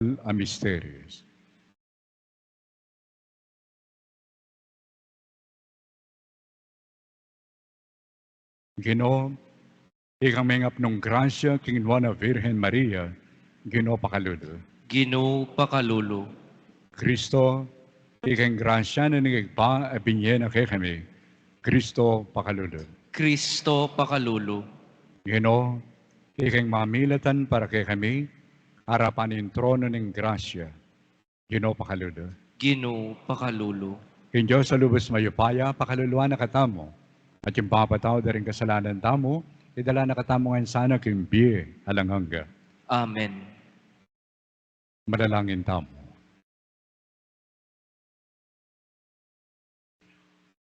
a Mysterious. Ginoo, ikang mengap nung grasya king Nuana Virgen Maria, Ginoo pakalulo. Ginoo pakalulo. Kristo, ikang grasya na nagigpa abinyen na kay kami, Kristo pakalulo. Kristo pakalulo. Ginoo, ikang mamilatan para kay kami, harapan ng trono ng grasya, Ginoo pakalulo. Ginoo pakalulo. King Diyos sa lubos mayupaya, pakaluluwa na katamo. At yung papataw na rin kasalanan tamo, idala na katamo ngayon sana king biye alanghangga. Amen. Manalangin tamo.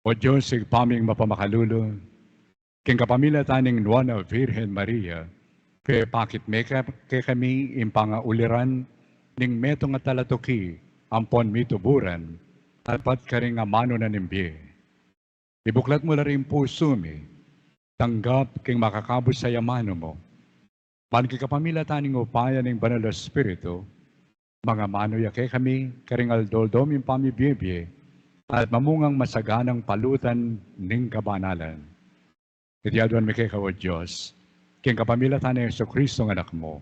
O Diyos, paming mapamakalulo, king kapamilya taning Nuana Virgen Maria, kay pakit mekap kay kami impangauliran ning metong at talatuki, ampon mituburan, at pat ka rin amano na nimbiye. Ibuklat mo na rin puso mi, tanggap king makakabos sa yamano mo. Man kikapamilya taning upaya ng Banal na Espiritu, mga mano yake kami, karing aldoldom yung pamibiyebye, at mamungang masaganang palutan ning kabanalan. Itiyaduan mi kay o Diyos, king kapamilya taning Yesu Kristo ng anak mo,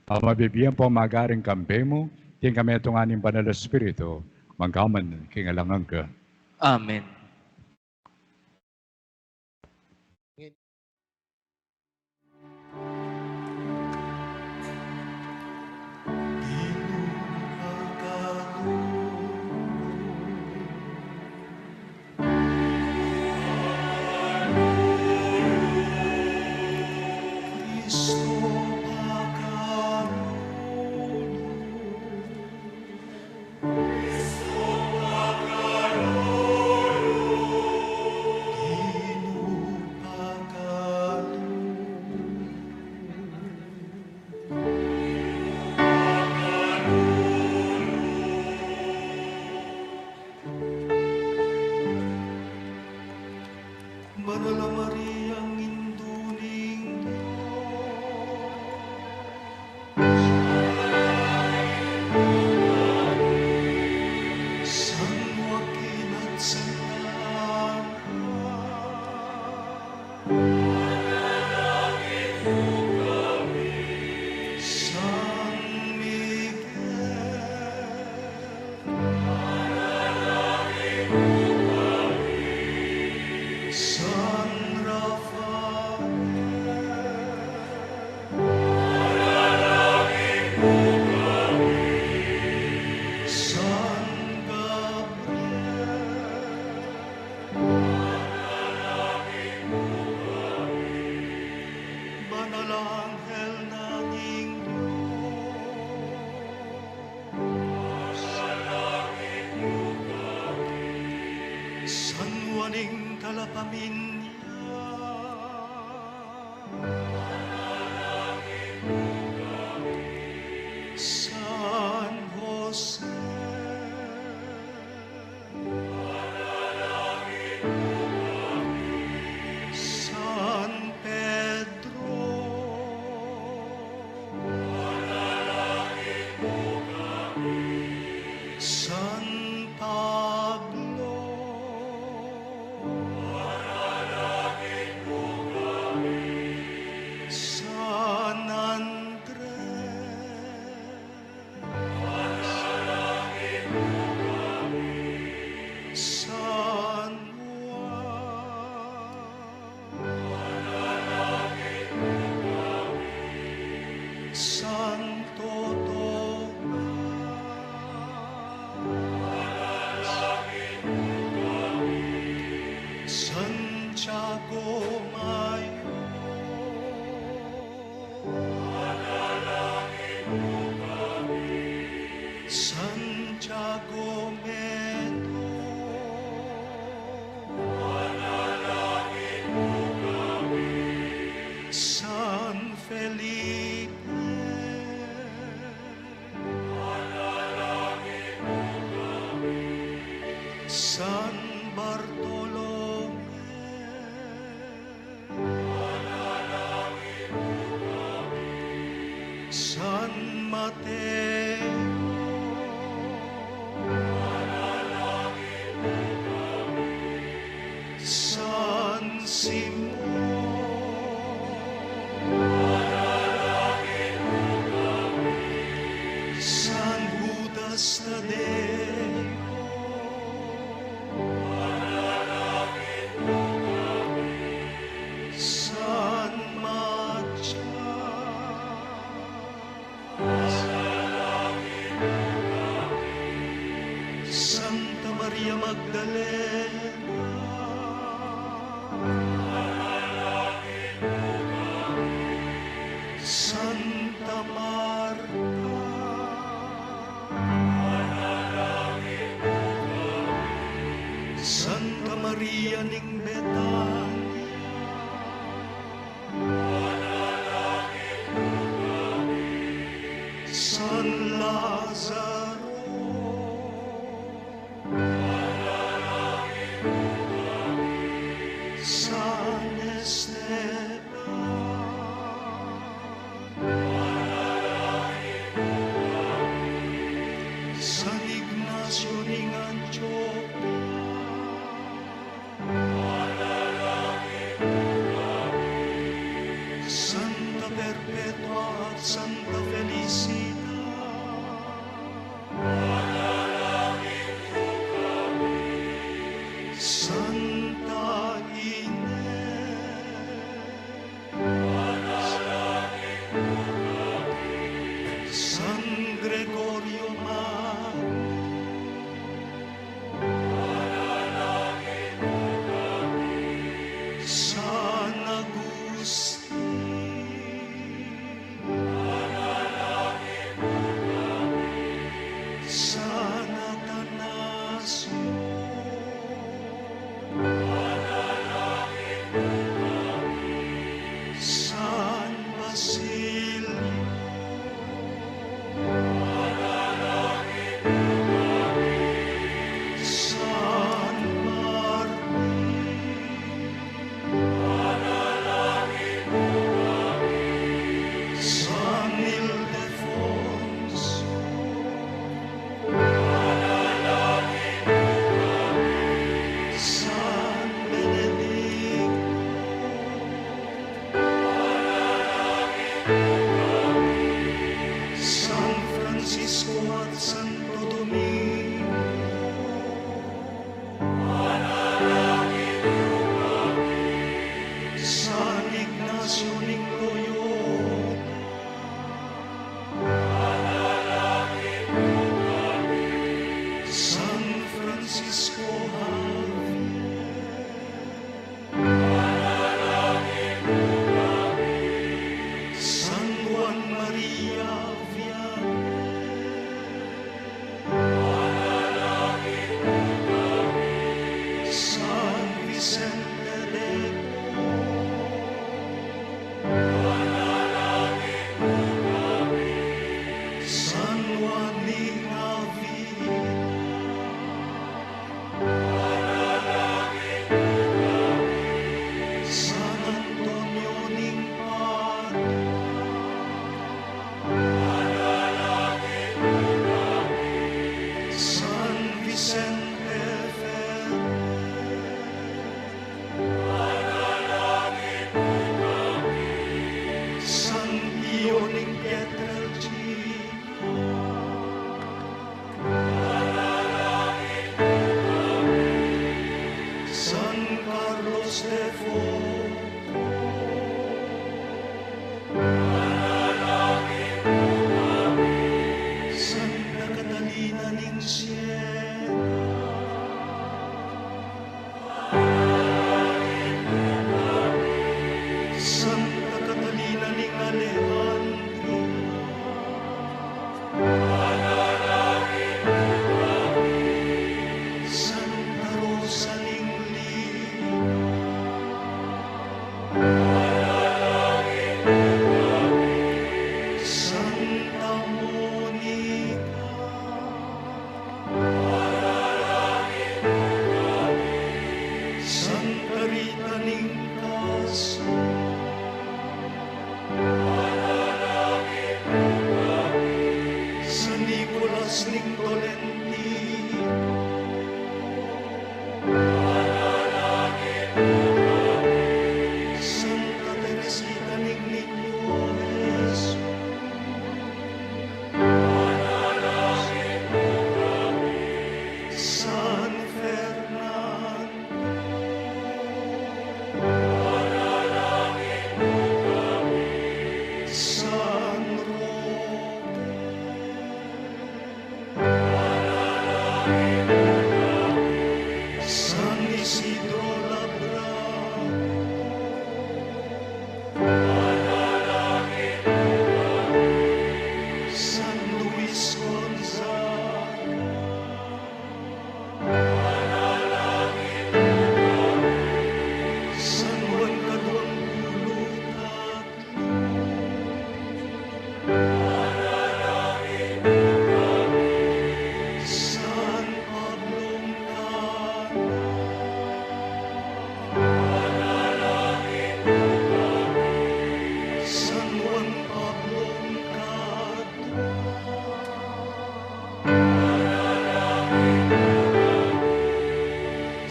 ang mabibiyan po magaring kambe mo, king kami itunganing Banal na Espiritu, mangkaman king alangang ka. Amen. San Mateo hasta Deo. San Matias, Santa Maria Magdalena, Santa Marta, Santa Maria ning Betania, San Lazaro, San Esteban, San Ignacio ning Antioquia, Santa Perpetua at Santa Felicita, Santa Ines, San Gregorio Magno, San Agustin, San Atanasio, San Basilio, San Martin, San Ildefonso, San Benedicto, San Francisco at Santo Domingo, San Ignacio ning Loyola, San Francisco Javier, San Juan Maria Vianney, San Vicente de Paul, San Juan ning Avila, San Antonio ning Padua, San Vicente Ferrer, San Pio ning Pietrelcina, San Carlos de Foco, Santa Catalina ning Siena, Santa Catalina ning Alejandria, Santa Rosa ning Lima, Santa Monica, Santa Rita ning Casa, San Nicolas ning Tolentino, Santa Teresita ning Niño Jesus,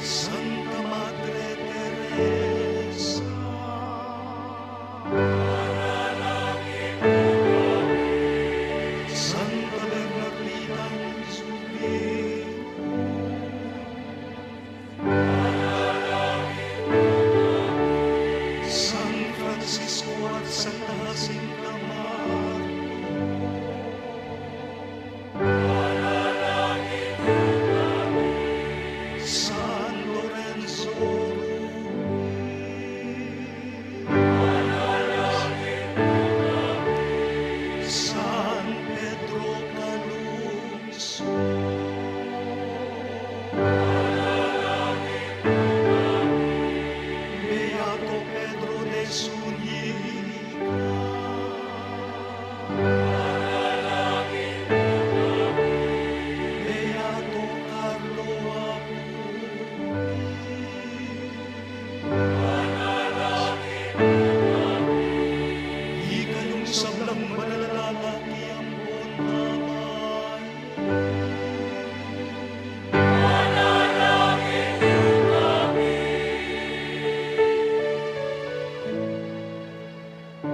Santa Madre Teresa, Santa Bernardita Zubiro, San Francisco at Santa Jacinta Marto, San Lorenzo Ruiz, San Pedro Calungsod, Beato Pedro de Zúñiga, Beato Carlo Acuti, ikayong sablang malalalaki ang bonamay,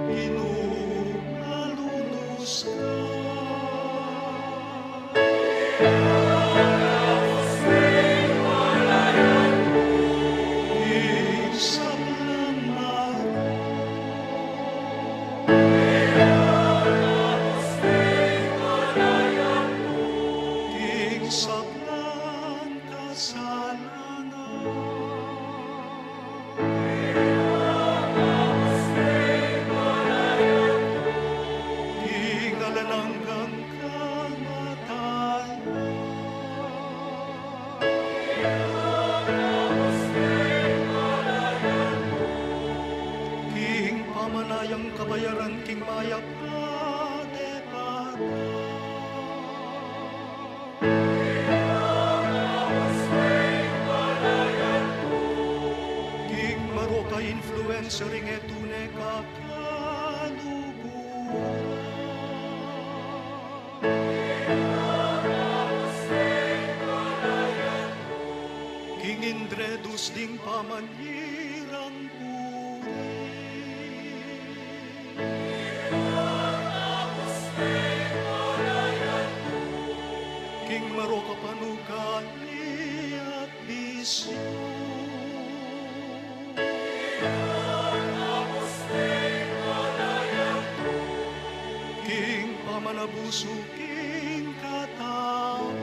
pinunalulus ka. Sablang kasalanan, tinggalananggang kamatayan, king pamanayang kabayaran, king mayap de pata. King Maroka influencer ing etune kakaluburan. King Indredus ding pamanyirang puri. King Maroka panukani at bisyo. King pamanabuso, king katawa.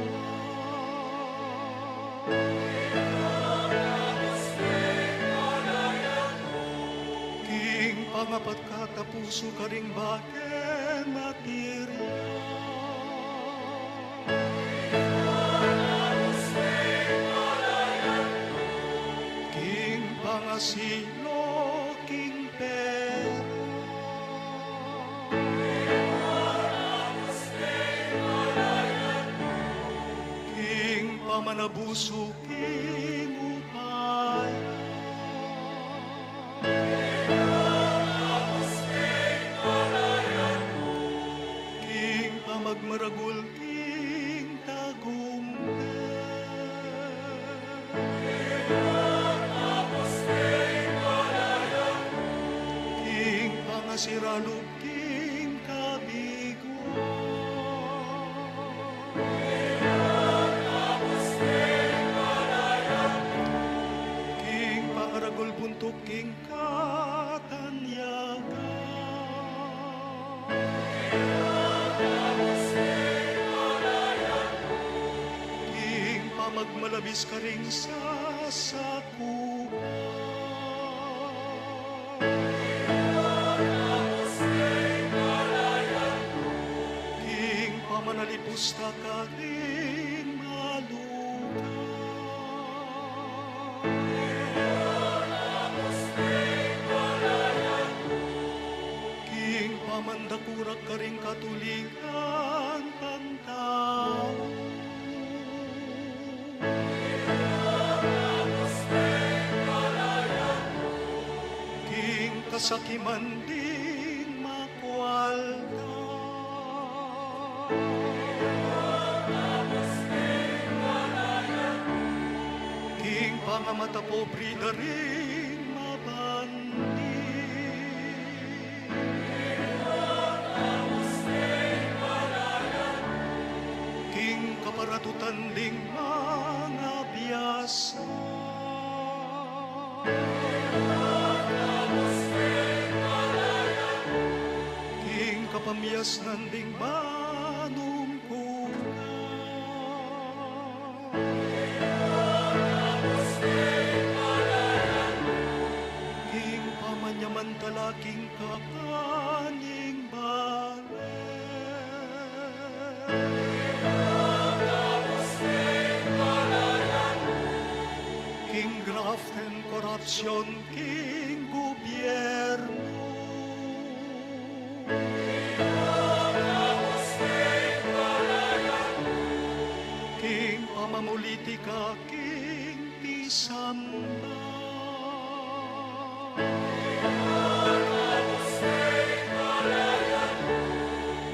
King pangapat katapuso karing baken material. King pangasilo, king pera. King pamanabuso, king upaya. King pamagmaragul, king tagumpay. King pangasiralog, king kabigo. King pangaragul buntok, king katanyaga. King pamagmalabis ka ring sasakupan. King pamanalipusta ka ring maluka. King pamandakurak ka ring katuligan pantaw. King kasakiman din makwalda. pangamata pobre da rin mabandi. King kaparatutan ding mga biyasa. King kapamiyas nanding manungkuna. King pamanyaman talaking kakaning bale. King graft and corruption, king gobyerno. King pamamulitika, king pisamba.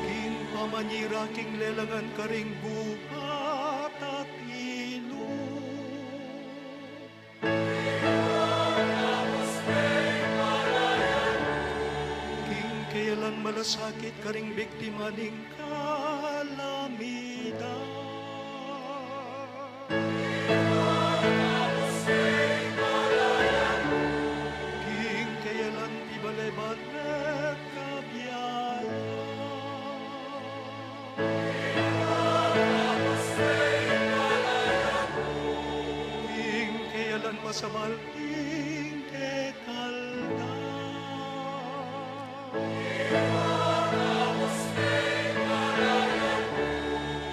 King pamanyira, king lelangan karing buhat at ilog. King kailan malasakit karing biktima ning kalamidad. King kailan tibale-bale kabiyaya. King kailan masabal, king kekalda.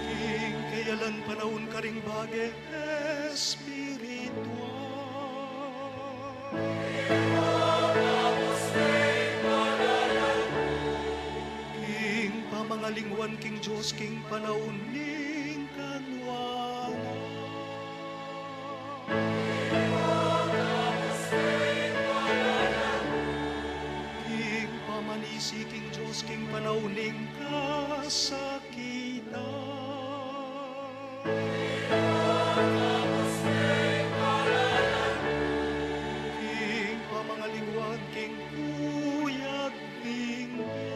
King kailan panahon karing bage espiritual. King pamangalingwan, king Diyos, king panahon ning kanwana. King pamanisi, king Diyos, king panahon ning kasakitan. King pamangalingwan, king kuyag bingge.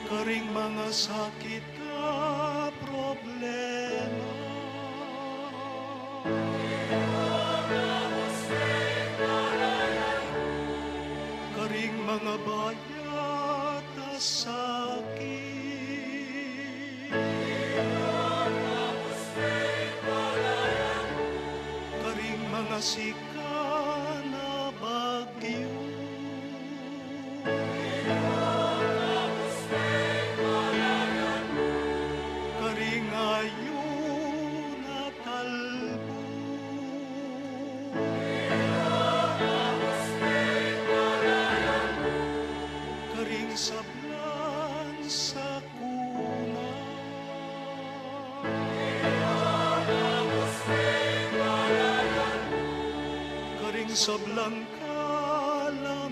Karing mga sakit ka problema. Karing mga bayat na sakit. Karing mga sika na bagyo. Karing ayon na talbo. Karing sablan sa kuna. Karing sablang kalamidad.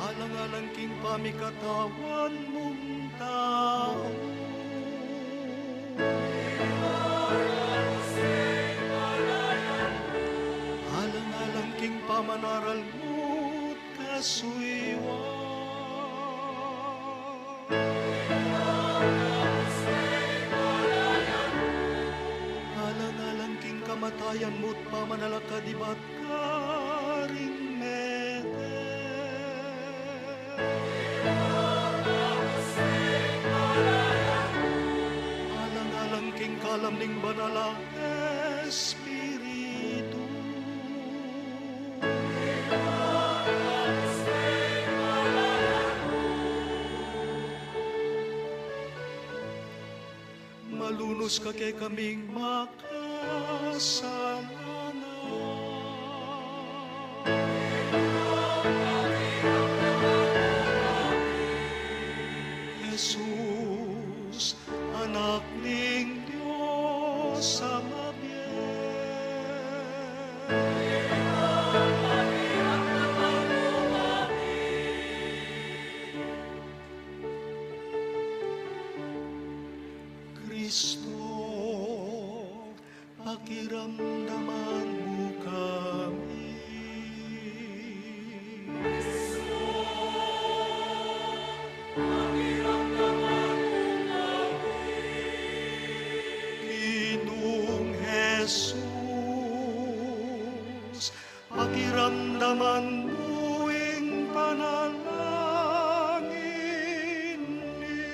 Alang-alang king pamikatawan mong tao. Alang-alang king pamanaral mo't kasuywa. Alang-alang king kamatayan mo't pamanalakadibat karing mete. Alang-alang king kalam ning banala espiritu. Malunos ka kay kaming makasalanan. Jesus, anak ning Diyos sa mabiyay. pakiramdaman mo kami. Ginoong Jesus, pakiramdaman mo ang panalangin ni.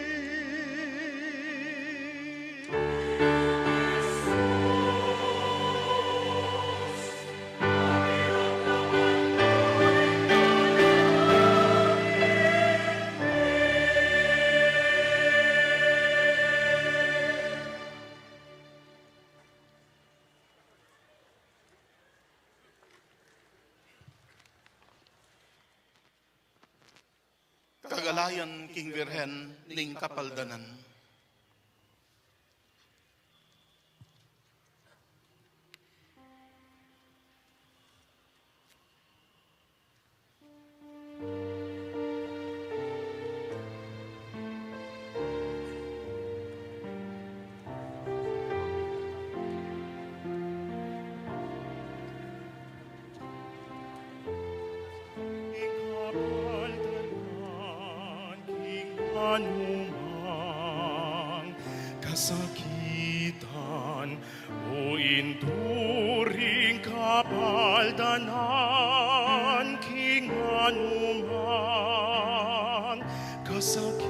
Kagalayan King Virhen ning kapaldanan. Anumang kasakitan o induring kapaldanan, king anumang kasakitan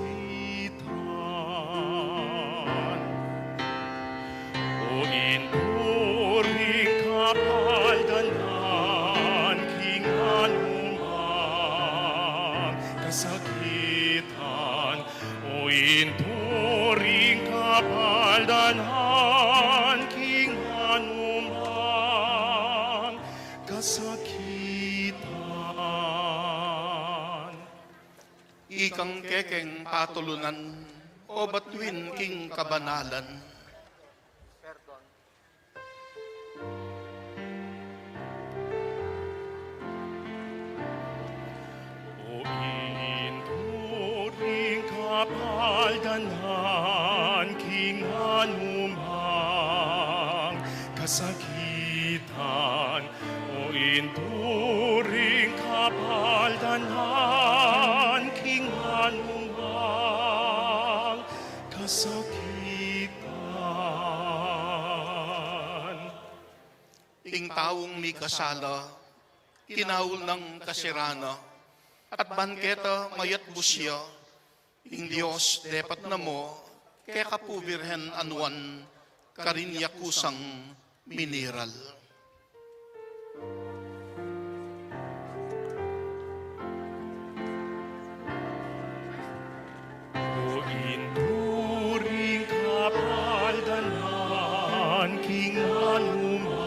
o induring kapaldanan, king anumang kasakitan o induring kapaldanan, king anumang kasakitan. Ikang kekeng patulunan o batuin king kabanalan. O induring kapaldanan, king anumang kasakitan. O induring kapaldanan, king anumang kasakitan. Ing taong may kasala, kinaul ng kasirana, at banketa mayat busya, ing Diyos depat na mo, kaya kapu Virhen anuan, karinya kusang mineral. O induring kapaldanan, king anumang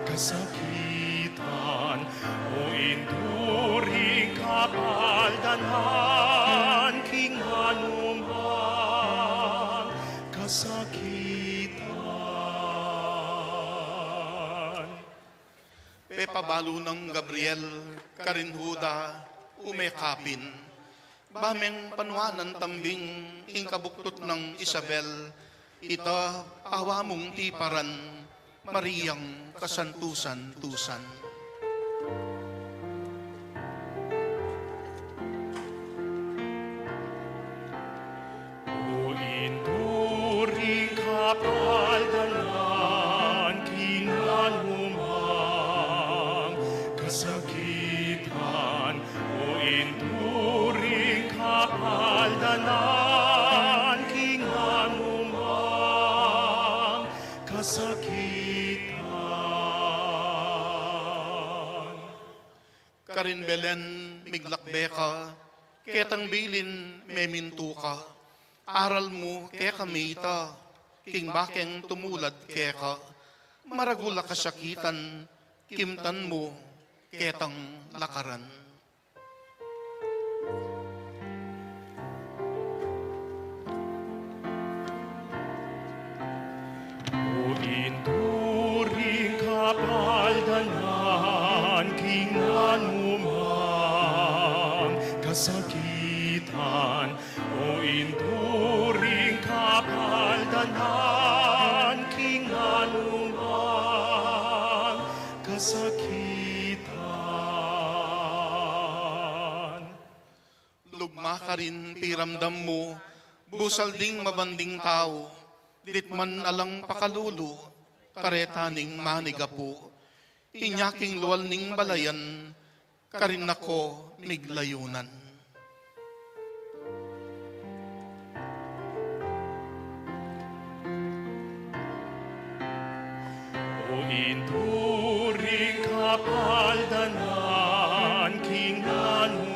kasakitan. O induring kapaldanan, king anumang kasakitan. Pepabalo ng Gabriel, karinhuda, umekapin. Bameng panuanan tambing, ing kabuktot ng Isabel, ita awa mong tiparan, Mariyang kasantusan-tusan. O induring kapaldanan, king anumang kasakitan. O induring kapaldanan, king anumang kasakitan. Karin Belen, miglakbeka, ketang bilin, memintu ka. Aral mo, kaya kami ita, king bakeng tumulad keka. Maragula kasakitan, kimtan mo, ketang lakaran. O induring kapaldanan, king anumang kasakitan. O induring kapaldanan, king anumang karin piramdam mo, busal ding mabanding tao, dit man alang pakalulu, karetaning manigapo, inyaking luwal ning balayan, karin ako miglayunan. O induring kapaldanan, kinanumang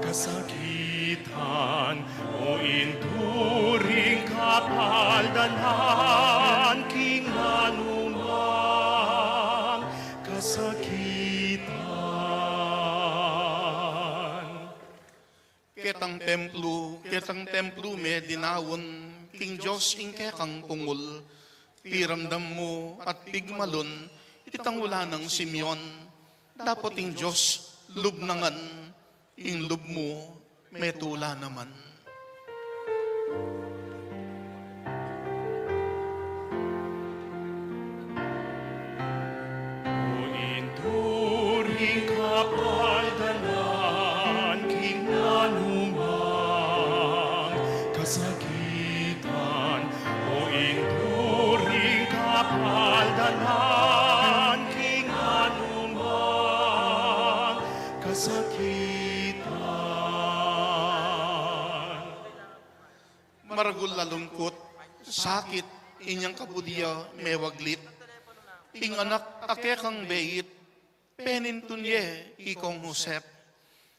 kasakitan. O induring kapaldanan, kinanumang kasakitan. Ketang templo me dinawon, king Diyos ingke kang pungul, piramdam mo at pigmalon, itang wala ng Simeon. Dapat ing Diyos lubnangan, ing lub mo metula naman. O induring kapaldanan, kinanumang kasakitan. O induring kapaldanan, kinanumang kasakitan. Maragul lalungkot, sakit, inyang kabudya, mewaglit. Ing anak akekang beit, penintunye, ikong Josep.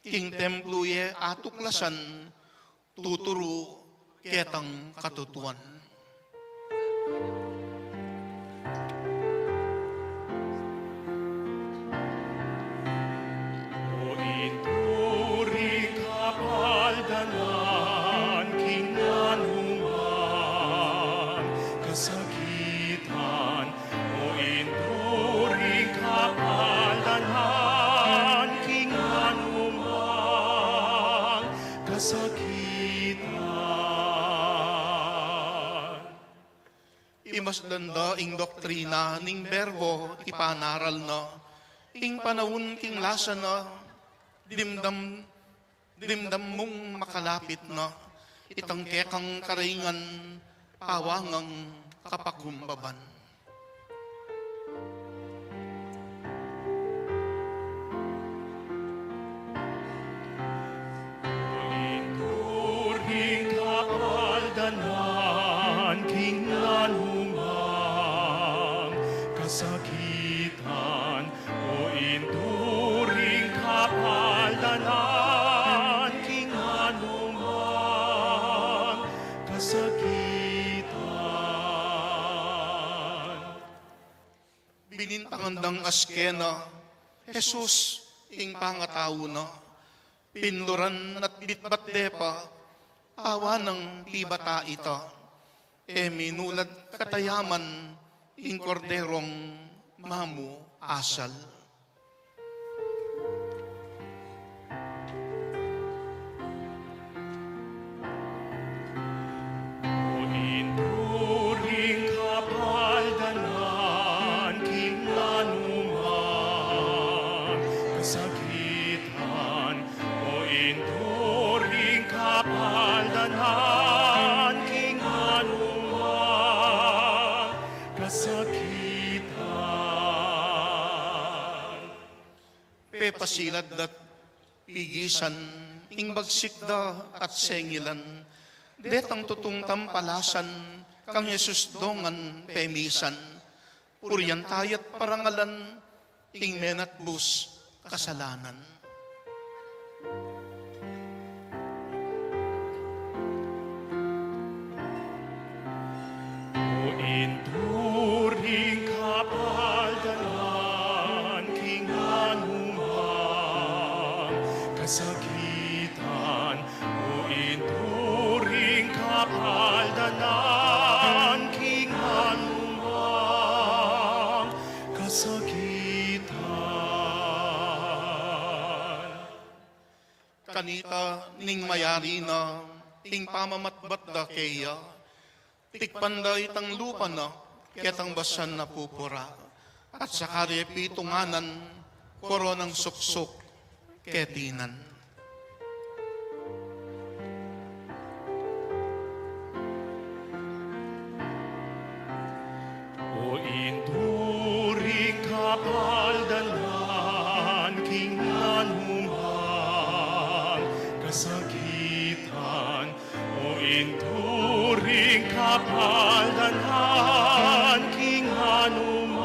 King templuye atuklasan, tuturo, ketang katutuan. O induring kapaldanan, kinanumang kasakitan. O induring kapaldanan, kinanumang kasakitan. Imasdan da ing doktrina ning berbo ipanaral na, ing panawon king lasa na, dimdam mong makalapit na, itang kekang karingan, pawangang kapakumbaban. Induring kapaldanan, kinanumang kasakitan. O induring kapaldanan, kinanumang kasakitan. Binintangandang askena, Jesus, ing pangatawo na, pinluran at bitbat depa, awa ng tibata ita, e minulad katayaman, ing korderong mamu asal. O induring kapaldanan, kinanumang kasakitan. O induring kapaldanan, kinanumang kasakitan. Pepasilad dat pigisan, ing bagsikda at sengilan, detang tutong tampalasan, kang Jesus dongan pemisan, puryan tayat parangalan, ing menat bus kasalanan. O induring kapaldanan, kinanumang kasakitan. O induring kapaldanan, kinanumang kasakitan. Kanita ning mayari na, ing pamamatbat da keya, tikpanda itang lupa na, ketang basan na pupura, at sa karepi tunganan, koronang suksok, ketinan. kapaldanan king anumang kasakitan o inturing kapaldanan king anumang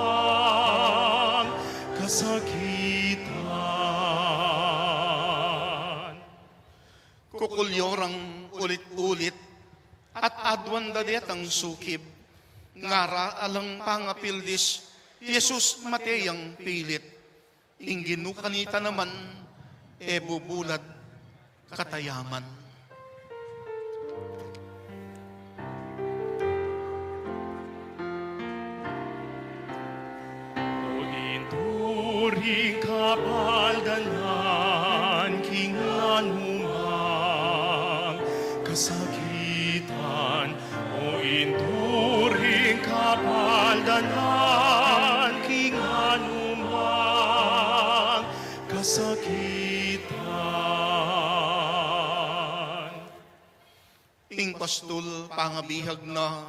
kasakitan. Kukulyorang ulit-ulit at adwan dadet ang sukib. Ngara alang pangapildis, Jesus mateyang pilit. Ingginu kanita naman, bubulad katayaman. O inturing kapaldanan king anumang kasakitan o inturing kapaldanan king anumang kasakitan. Ing pastul pangabihag na,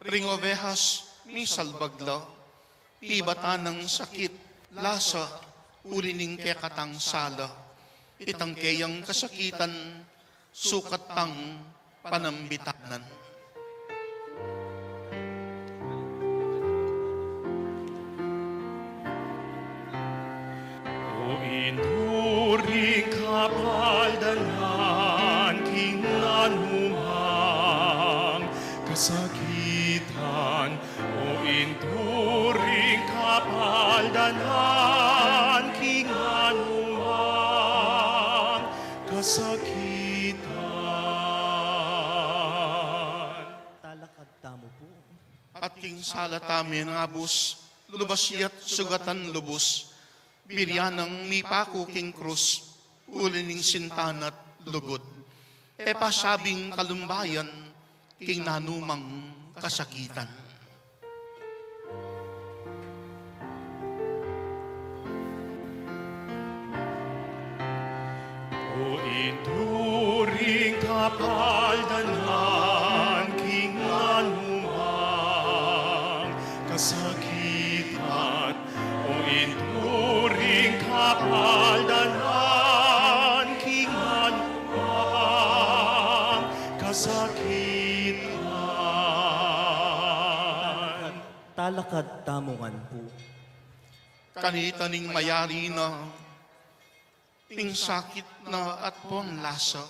ring ovehas mi salbagla, ibata ng sakit, lasa, ulining kekatang sala, itang keyang kasakitan, sukat tang panambitanan. O inturing kapaldanan king anumang kasakitan o inturing kapaldanan king anumang kasakitan. Talakad tamo po. At king salatamin abus, lubasyat sugatan lubos, biryanang mipako king krus, ulining sintanat lugod. Pasabing kalumbayan, king nanumang kasakitan. O inturing kapaldanan king anumang kasakitan o inturing kapaldanan king anumang kasakitan. Talakad tamungan po. Kanitaning mayari na, ting sakit na at pon lasa.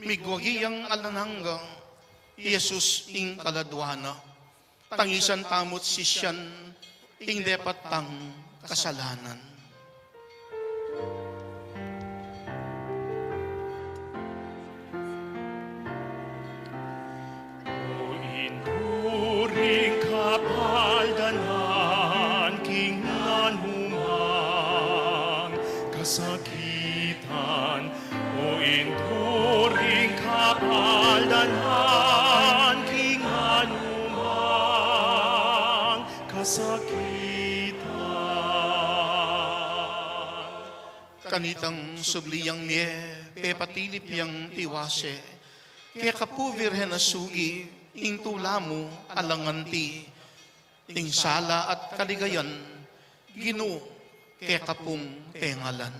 Migwagiyang alanangga, Jesus ing kaladwana. Tangisan tamot sisyan, ing depat tang kasalanan. O inturing kapaldanan king anumang kasakitan o inturing kapaldanan king anumang kasakitan. Kanitang subliyang mie, pepatilip yang tiwase, kaya kapu virhen asugi, ing tulamu alanganti, ing sala at kaligayan, ginu, kaya kapung tengalan.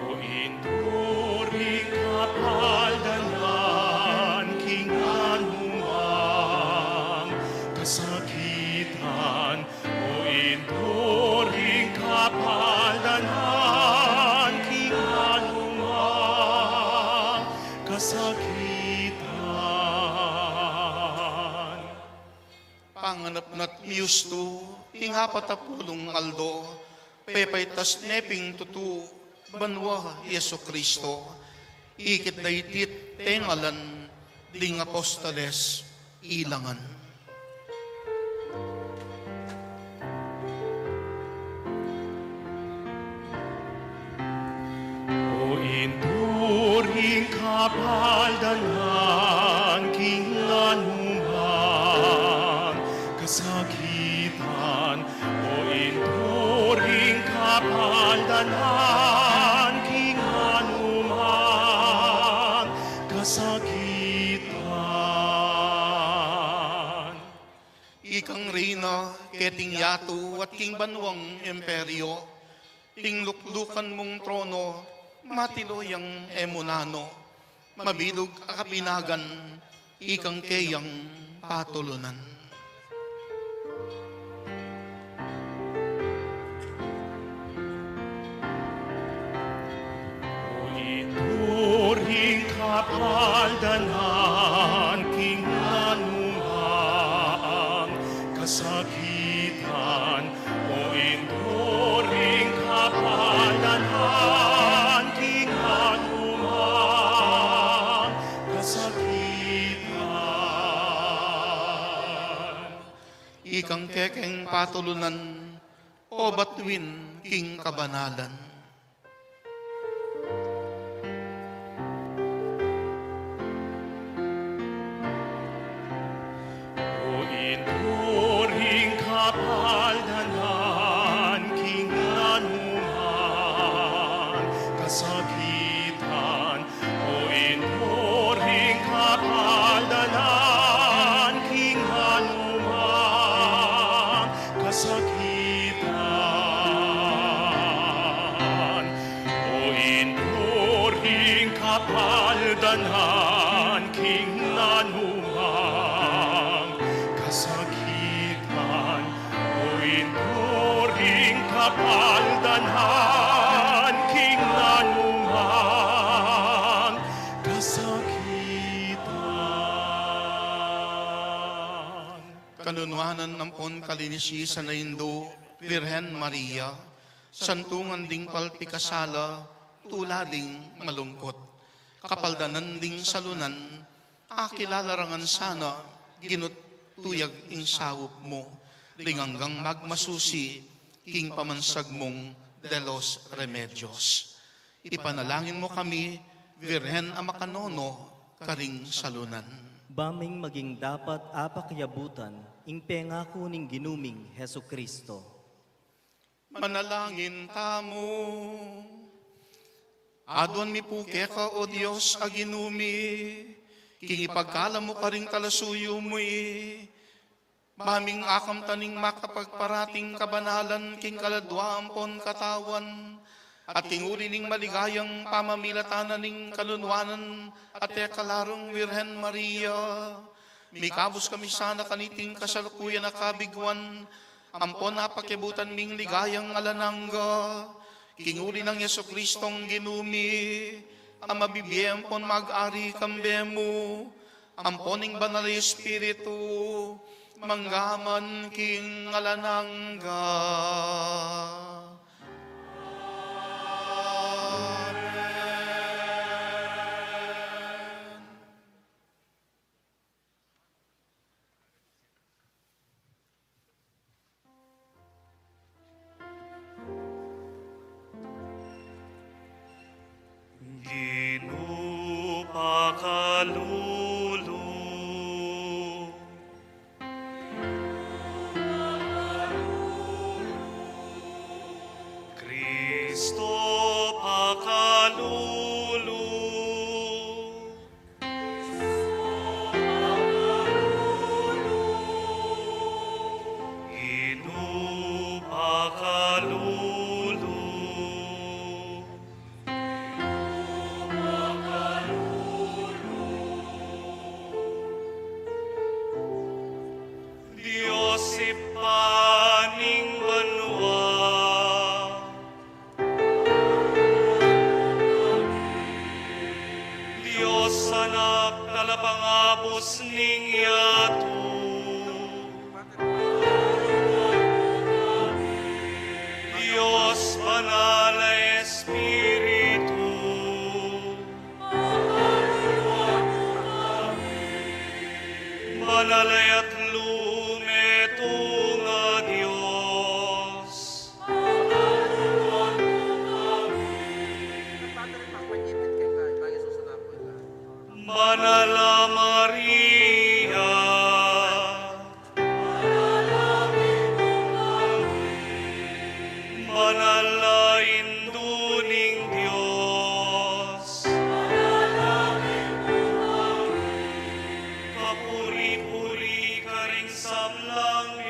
O inturing kapaldanan king anumang kasakitan o inturing kapaldanan king anumang kasakitan. Panganap nat miusto, ing apatapulong aldo, pepaitas neping tutu, banwa Yesu Kristo, ikit daitit tengalan, ding apostoles, ilangan. O inturing kapaldanan king anumang kasakitan o inturing kapaldanan king anumang ikang reyna, keting yato at king banwang imperyo. Ing luklukan mong trono, matiloyang emunano. Mabilog akapinagan, ikang keyang patulunan. O ituring kapaldanan, king anumang kasakitan. O ituring kapaldanan, king anumang kasakitan. Ikang kekeng patulunan, o batuin king kabanalan. O inuring kapaldanan, king anuman kasakitan. O inuring kapaldanan, king anuman kasakitan. O inuring kapaldanan, king anuman kasakitan. O inuring kapaldanan, king anumang kasakitan. Kanunwanan ng pon kalinisi sa naindo, Virhen Maria, santungan ding palpikasala, tulading malungkot. Kapaldanan ding salunan, akilalarangan sana, ginut tuyag ing sawop mo, ringanggang magmasusi, king pamansag mong delos remedios. Ipanalangin mo kami, Virhen Amakanono, karing salunan. Baming maging dapat apakyabutan, ing pengako ning ginuming Heso Kristo. Manalangin tamo. Adon mi puke ka, O Diyos, aginumi, king ipagkala mo ka ring talasuyo mo Maming akam taning makapagparating kabanalan, king kaladwa ampon katawan, at king uri ning maligayang pamamilatanan ning kalunwanan, at kalarong Virhen Maria. Mikabos kami sana kaniting kasalukuyan na kabigwan, ampon napakibutan ming ligayang alanangga, king uri ng Yeso Kristong ginumi, ang mabibiyem pon mag-ari kambemo, amponing banal na Espiritu, manggaman king alanangga. Ginupakalulu, Kristo pakalulu, Ginupakalulu. Diyos ipaning banwa, Diyos anak talapangabos ning yato, Diyos banal na Espiritu, banalay at lumeto nga Diyos. Banala Maria, banala induning Diyos, kapuri-puri ka ring samlang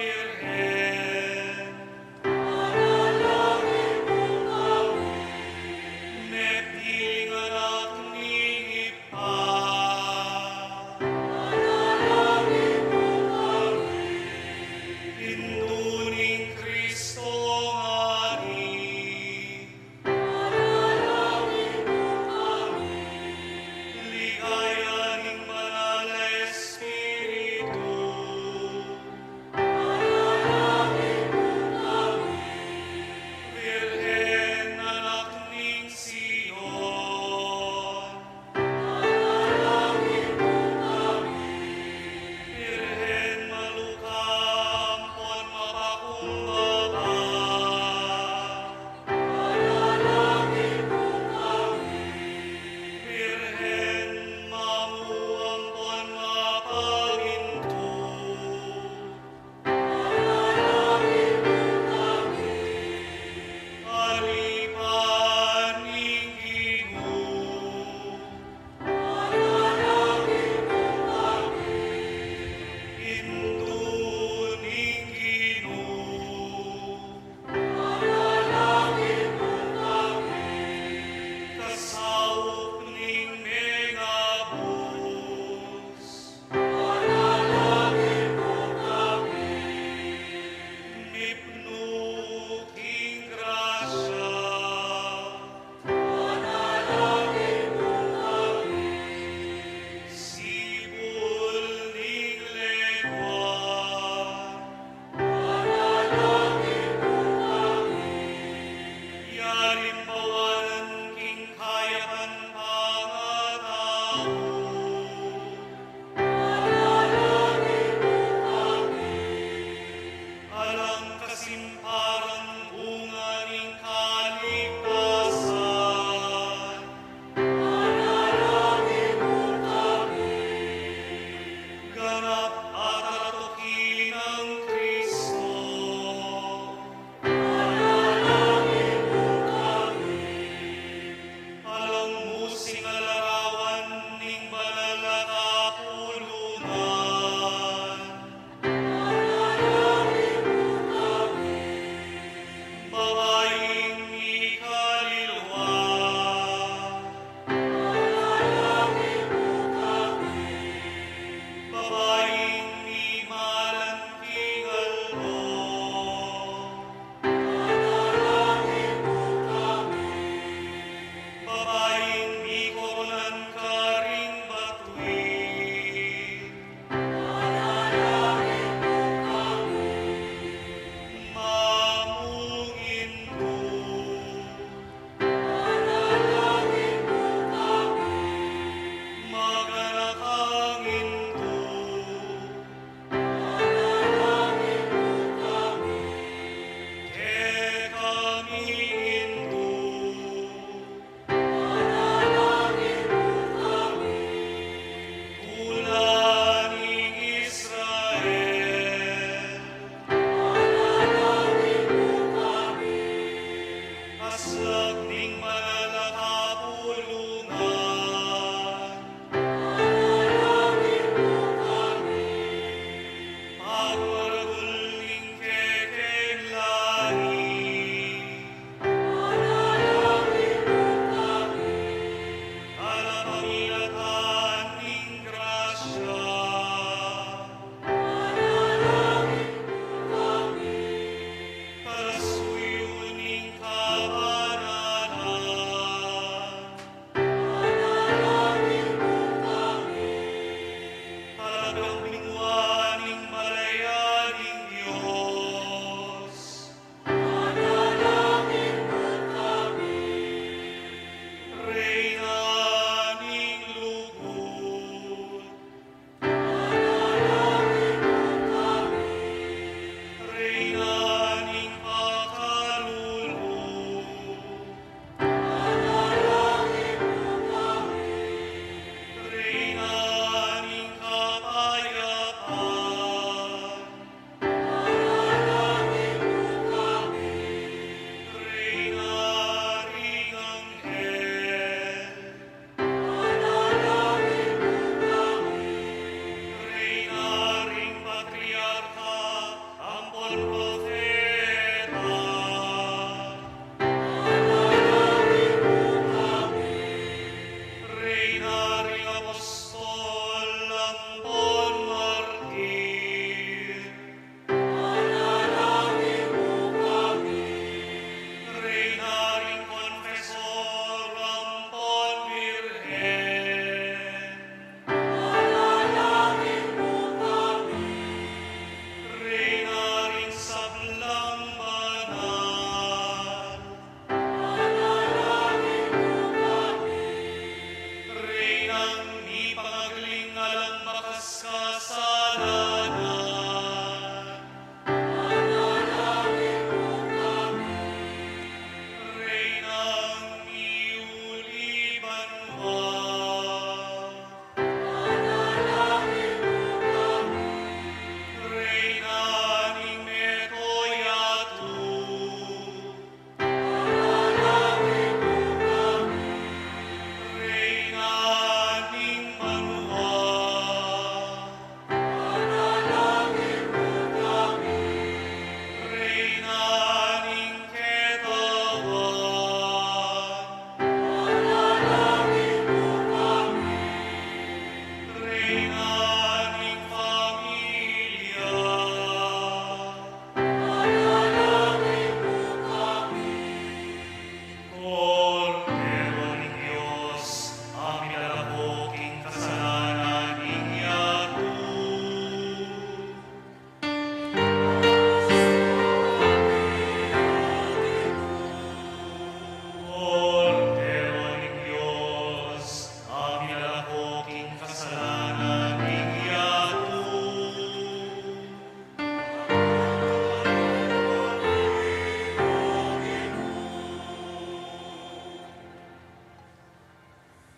Igalimbawanan king kayakan pangatao. Alang kasimparan bunga ning kaligtasan. Ganap at alatokin ng Kristo. Alang musing alarawan ning banal na kapulungan. Babaeng ikaluluwa. Babaeng ni malanting almo. Babaeng di koronan ka ring batuin. Mamungin mo. Maganakangin mo. Ke kami Hindu. Ulaning Israel. Aslak ning banal na kapulungan. Pagwaragul ning kekeng lahi. Alapamilatan ning grasya. Kalasuyo ning kabanalan.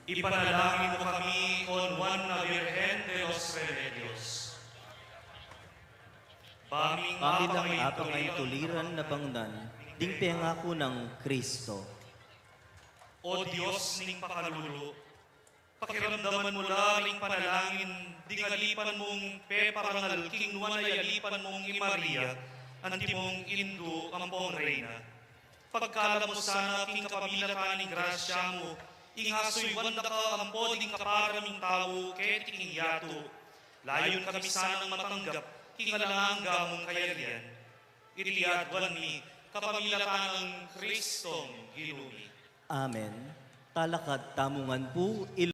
Ipanalangin mo kami on Juan na Virgen de los Remedios. Baming Pakilang apangay apangay tuliran na bangnan, ding pengako ng Kristo. O Diyos ning pakalulu, pakiramdaman mo laing panalangin, dingalipan mong peparangal, king nuwan ay alipan mong Maria, anti mong Indo ang pong reyna. Pagkala mo sana king kapamilatan ni grasya mo, ingasoy wanda ka ang poding kaparaming tao, ket king yato. Layon kami sanang matanggap, king alangga mong kayarian. Itiadwan mi, kapamilatan ng Kristong ginumi. Amen. Talakad tamungan po,